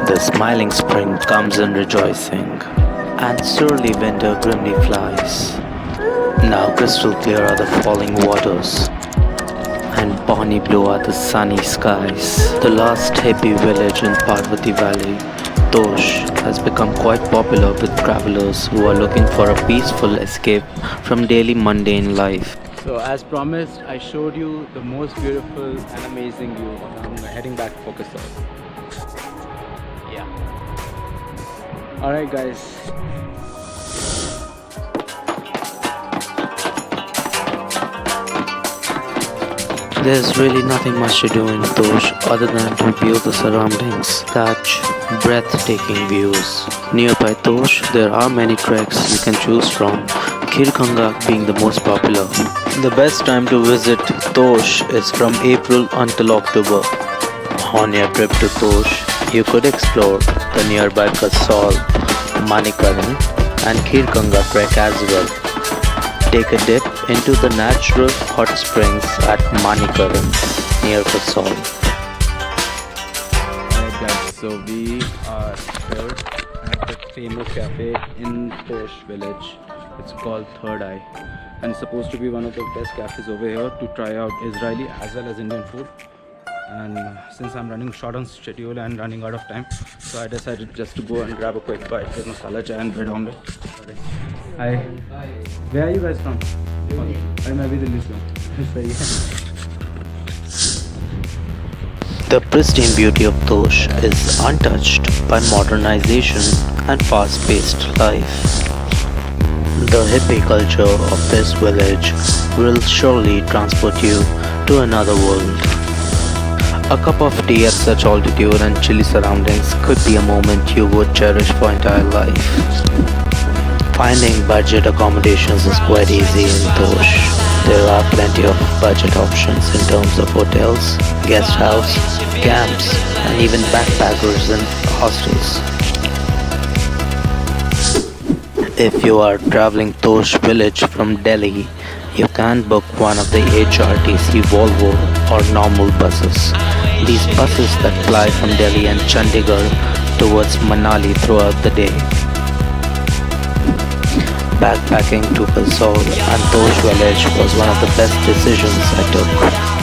The smiling spring comes in rejoicing, and surely winter grimly flies. Now crystal clear are the falling waters, and bonny blue are the sunny skies. The last hippie village in Parvati Valley, Tosh, has become quite popular with travelers who are looking for a peaceful escape from daily mundane life. So as promised, I showed you the most beautiful and amazing view. I'm heading back for Kasol. Yeah. Alright guys. There's really nothing much to do in Tosh other than to view the surroundings, such breathtaking views. Nearby Tosh, there are many treks you can choose from, Khirganga being the most popular. The best time to visit Tosh is from April until October. On your trip to Tosh, you could explore the nearby Kasol, Manikaran and Khirganga trek as well. Take a dip into the natural hot springs at Manikaran near Kasol. Alright guys, so we are here at the famous cafe in Tosh village. It's called Third Eye, and it's supposed to be one of the best cafes over here to try out Israeli as well as Indian food. And since I'm running short on schedule and running out of time, so I decided just to go and grab a quick bite with masala chai and bread omelette. Hi. Where are you guys from? I'm Abhi Delhi from. The pristine beauty of Tosh is untouched by modernization and fast-paced life. The hippie culture of this village will surely transport you to another world. A cup of tea at such altitude and chilly surroundings could be a moment you would cherish for entire life. Finding budget accommodations is quite easy in Tosh. There are plenty of budget options in terms of hotels, guest house, camps, and even backpackers and hostels. If you are traveling Tosh village from Delhi, you can book one of the HRTC Volvo or normal buses. These buses that fly from Delhi and Chandigarh towards Manali throughout the day. Backpacking to Kasol and Tosh village was one of the best decisions I took.